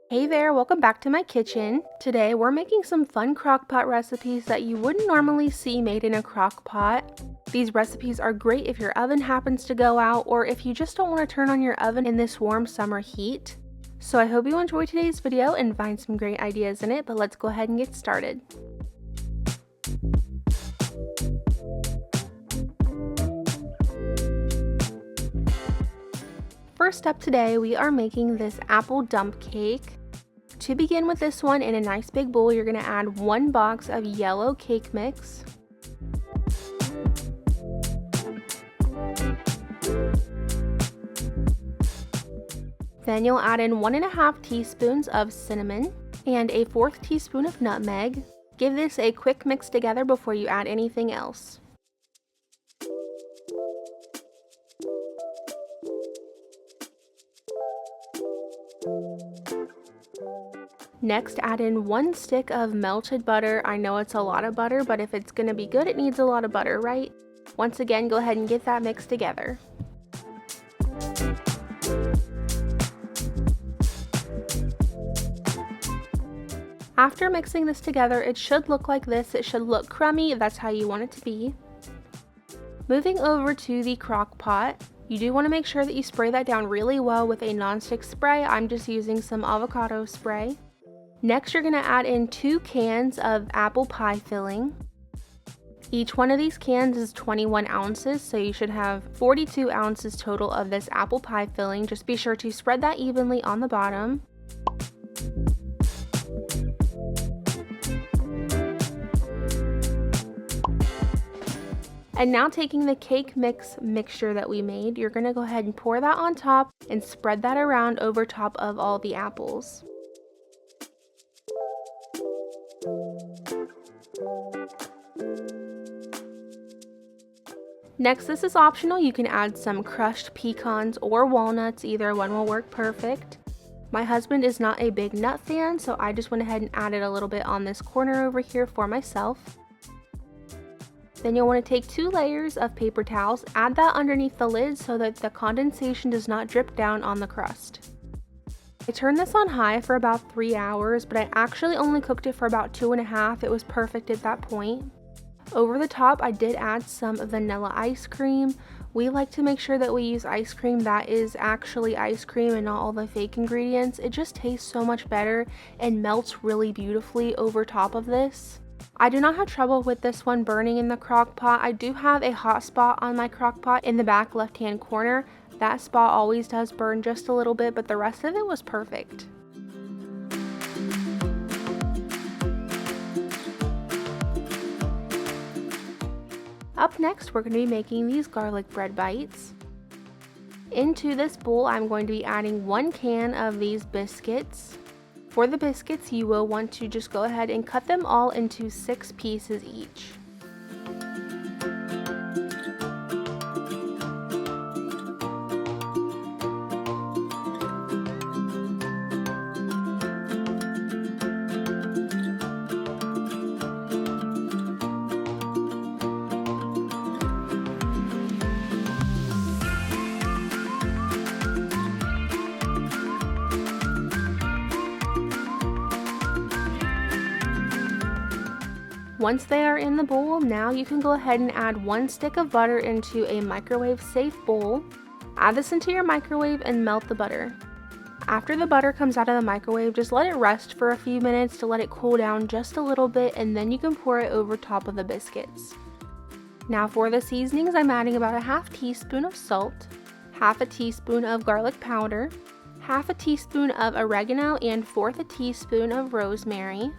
Hey there, welcome back to my kitchen. Today we're making some fun crockpot recipes that you wouldn't normally see made in a crockpot. These recipes are great if your oven happens to go out or if you just don't want to turn on your oven in this warm summer heat. So I hope you enjoy today's video and find some great ideas in it, but let's go ahead and get started. First up today, we are making this apple dump cake. To begin with this one, in a nice big bowl, you're going to add 1 box of yellow cake mix. Then you'll add in 1½ teaspoons of cinnamon and a 1/4 teaspoon of nutmeg. Give this a quick mix together before you add anything else. Next, add in 1 stick of melted butter. I know it's a lot of butter, but if it's going to be good, it needs a lot of butter, right? Once again, go ahead and get that mixed together. After mixing this together, it should look like this. It should look crummy. That's how you want it to be. Moving over to the crock pot, you do want to make sure that you spray that down really well with a nonstick spray. I'm just using some avocado spray. Next, you're going to add in 2 cans of apple pie filling. Each one of these cans is 21 ounces, so you should have 42 ounces total of this apple pie filling. Just be sure to spread that evenly on the bottom. And now taking the cake mix mixture that we made, you're going to go ahead and pour that on top and spread that around over top of all the apples. Next, this is optional. You can add some crushed pecans or walnuts. Either one will work perfect. My husband is not a big nut fan, so I just went ahead and added a little bit on this corner over here for myself. Then you'll want to take 2 layers of paper towels, add that underneath the lid so that the condensation does not drip down on the crust. I turned this on high for about 3 hours, but I actually only cooked it for about 2½. It was perfect at that point. Over the top, I did add some vanilla ice cream. We like to make sure that we use ice cream that is actually ice cream and not all the fake ingredients. It just tastes so much better and melts really beautifully over top of this. I do not have trouble with this one burning in the crock pot. I do have a hot spot on my crock pot in the back left hand corner. That spot always does burn just a little bit, but the rest of it was perfect. Up next, we're going to be making these garlic bread bites. Into this bowl, I'm going to be adding 1 can of these biscuits. For the biscuits, you will want to just go ahead and cut them all into 6 pieces each. Once they are in the bowl, now you can go ahead and add 1 stick of butter into a microwave safe bowl. Add this into your microwave and melt the butter. After the butter comes out of the microwave, just let it rest for a few minutes to let it cool down just a little bit, and then you can pour it over top of the biscuits. Now for the seasonings, I'm adding about 1/2 teaspoon of salt, 1/2 teaspoon of garlic powder, 1/2 teaspoon of oregano, and 1/4 teaspoon of rosemary.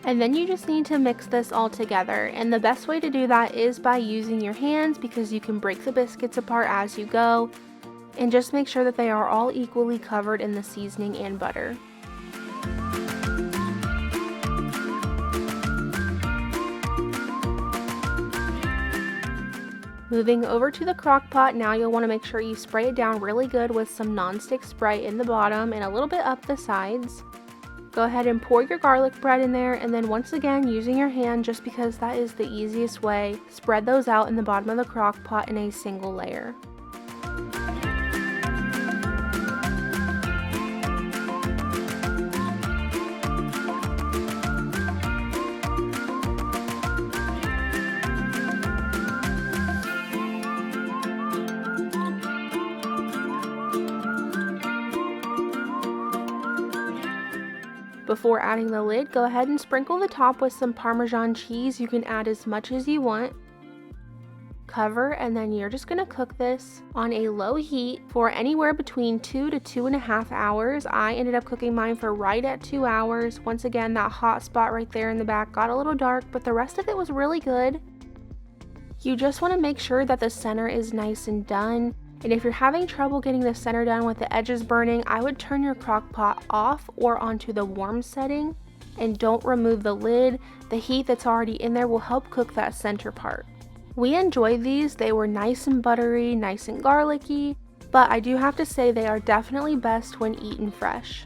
And then you just need to mix this all together, and the best way to do that is by using your hands because you can break the biscuits apart as you go, and just make sure that they are all equally covered in the seasoning and butter. Moving over to the crock pot, now you'll want to make sure you spray it down really good with some nonstick spray in the bottom and a little bit up the sides. Go ahead and pour your garlic bread in there, and then once again, using your hand just because that is the easiest way, spread those out in the bottom of the crock pot in a single layer. Before adding the lid, go ahead and sprinkle the top with some Parmesan cheese. You can add as much as you want. Cover, and then you're just going to cook this on a low heat for anywhere between 2 to 2.5 hours. I ended up cooking mine for right at 2 hours. Once again, that hot spot right there in the back got a little dark, but the rest of it was really good. You just want to make sure that the center is nice and done. And if you're having trouble getting the center done with the edges burning, I would turn your crock pot off or onto the warm setting, and don't remove the lid. The heat that's already in there will help cook that center part. We enjoyed these. They were nice and buttery, nice and garlicky, but I do have to say they are definitely best when eaten fresh.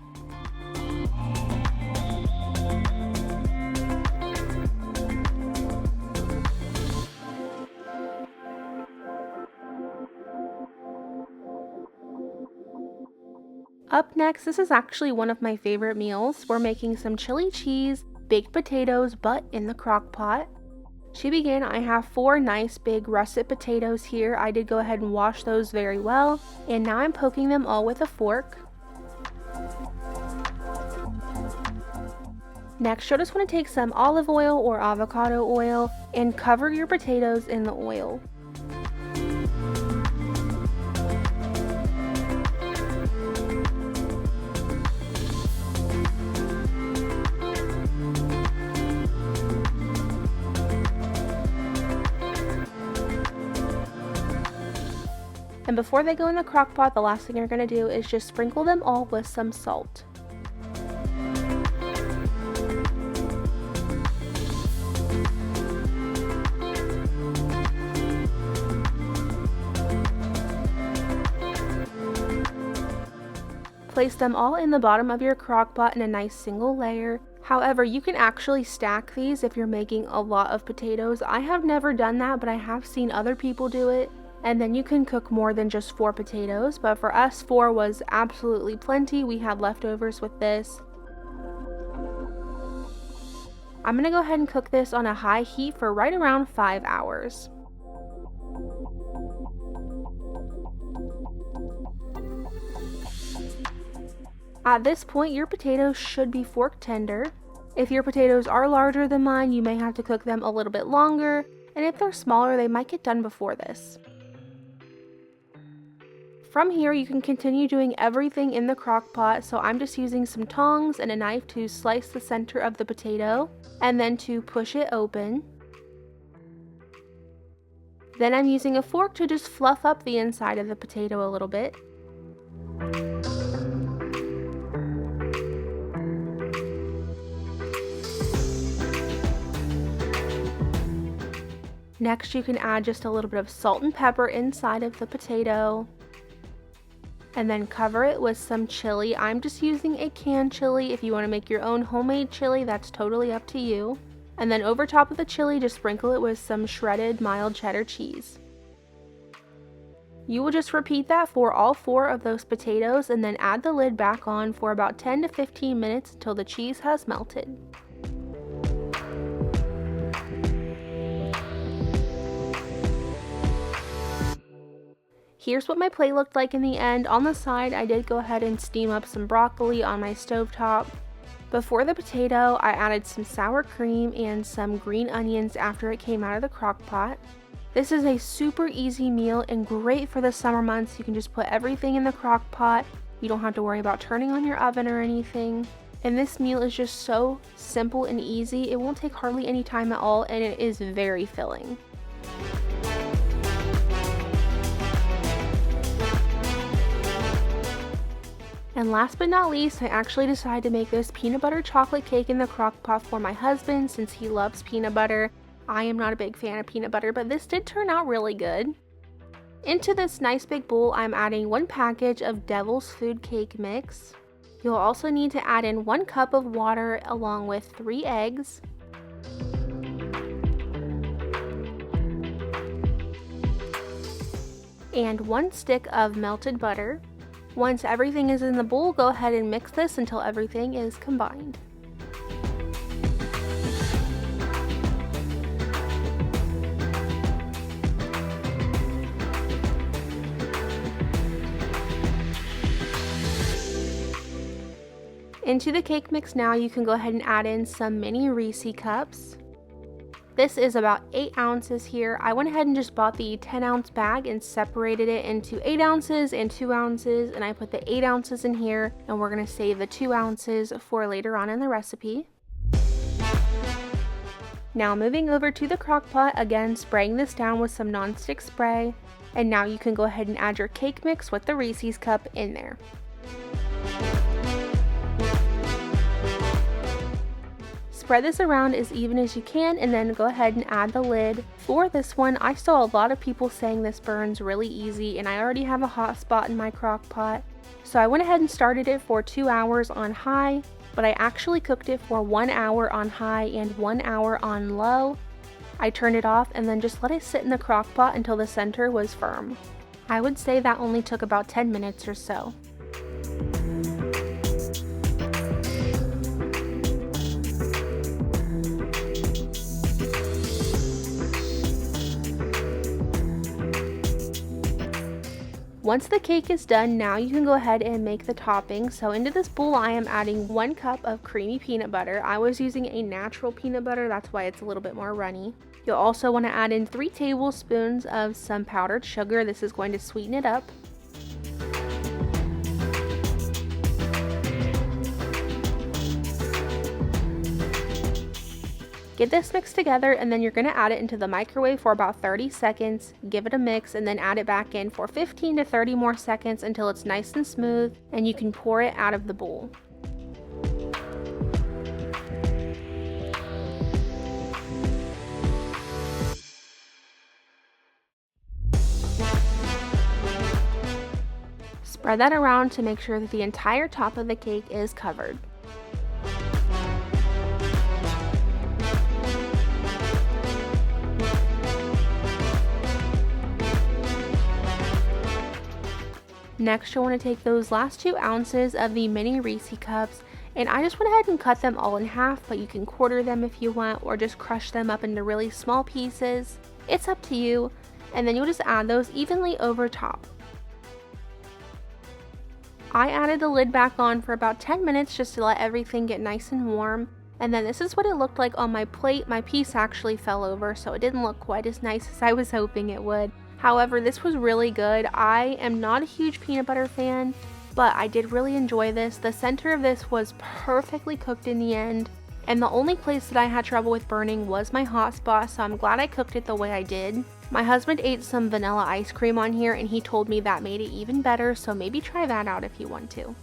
Up next, this is actually one of my favorite meals. We're making some chili cheese, baked potatoes, but in the crock pot. To begin, I have 4 nice big russet potatoes here. I did go ahead and wash those very well, and now I'm poking them all with a fork. Next, you'll just want to take some olive oil or avocado oil and cover your potatoes in the oil. And before they go in the crock pot, the last thing you're going to do is just sprinkle them all with some salt. Place them all in the bottom of your crock pot in a nice single layer. However, you can actually stack these if you're making a lot of potatoes. I have never done that, but I have seen other people do it. And then you can cook more than just 4 potatoes, but for us 4 was absolutely plenty. We had leftovers with this. I'm going to go ahead and cook this on a high heat for right around 5 hours. At this point, your potatoes should be fork tender. If your potatoes are larger than mine, you may have to cook them a little bit longer, and if they're smaller, they might get done before this. From here, you can continue doing everything in the crock pot, so I'm just using some tongs and a knife to slice the center of the potato, and then to push it open. Then I'm using a fork to just fluff up the inside of the potato a little bit. Next, you can add just a little bit of salt and pepper inside of the potato. And then cover it with some chili. I'm just using a canned chili. If you want to make your own homemade chili, that's totally up to you. And then over top of the chili, just sprinkle it with some shredded mild cheddar cheese. You will just repeat that for all 4 of those potatoes, and then add the lid back on for about 10 to 15 minutes until the cheese has melted. Here's what my plate looked like in the end. On the side, I did go ahead and steam up some broccoli on my stovetop. Before the potato, I added some sour cream and some green onions after it came out of the crock pot. This is a super easy meal and great for the summer months. You can just put everything in the crock pot. You don't have to worry about turning on your oven or anything. And this meal is just so simple and easy. It won't take hardly any time at all, and it is very filling. And last but not least, I actually decided to make this peanut butter chocolate cake in the crock pot for my husband since he loves peanut butter. I am not a big fan of peanut butter, but this did turn out really good. Into this nice big bowl, I'm adding 1 package of Devil's Food Cake Mix. You'll also need to add in 1 cup of water along with 3 eggs. And 1 stick of melted butter. Once everything is in the bowl, go ahead and mix this until everything is combined. Into the cake mix now, you can go ahead and add in some mini Reese cups. This is about 8 ounces here. I went ahead and just bought the 10-ounce bag and separated it into 8 ounces and 2 ounces, and I put the 8 ounces in here, and we're going to save the 2 ounces for later on in the recipe. Now moving over to the crock pot, again spraying this down with some nonstick spray, and now you can go ahead and add your cake mix with the Reese's cup in there. Spread this around as even as you can, and then go ahead and add the lid. For this one, I saw a lot of people saying this burns really easy, and I already have a hot spot in my crock pot. So I went ahead and started it for 2 hours on high, but I actually cooked it for 1 hour on high and 1 hour on low. I turned it off and then just let it sit in the crock pot until the center was firm. I would say that only took about 10 minutes or so. Once the cake is done, now you can go ahead and make the topping. So into this bowl I am adding 1 cup of creamy peanut butter. I was using a natural peanut butter, that's why it's a little bit more runny. You'll also want to add in 3 tablespoons of some powdered sugar. This is going to sweeten it up. Get this mixed together, and then you're going to add it into the microwave for about 30 seconds, give it a mix, and then add it back in for 15 to 30 more seconds until it's nice and smooth, and you can pour it out of the bowl. Spread that around to make sure that the entire top of the cake is covered. Next, you'll want to take those last 2 ounces of the mini Reese cups, and I just went ahead and cut them all in half, but you can quarter them if you want, or just crush them up into really small pieces. It's up to you, and then you'll just add those evenly over top. I added the lid back on for about 10 minutes just to let everything get nice and warm, and then this is what it looked like on my plate. My piece actually fell over, so it didn't look quite as nice as I was hoping it would. However, this was really good. I am not a huge peanut butter fan, but I did really enjoy this. The center of this was perfectly cooked in the end, and the only place that I had trouble with burning was my hot spot, so I'm glad I cooked it the way I did. My husband ate some vanilla ice cream on here, and he told me that made it even better, so maybe try that out if you want to.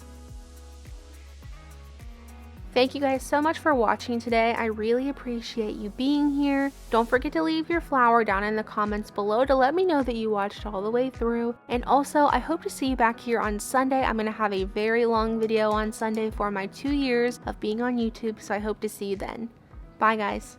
Thank you guys so much for watching today. I really appreciate you being here. Don't forget to leave your flower down in the comments below to let me know that you watched all the way through. And also, I hope to see you back here on Sunday. I'm going to have a very long video on Sunday for my 2 years of being on YouTube, so I hope to see you then. Bye guys.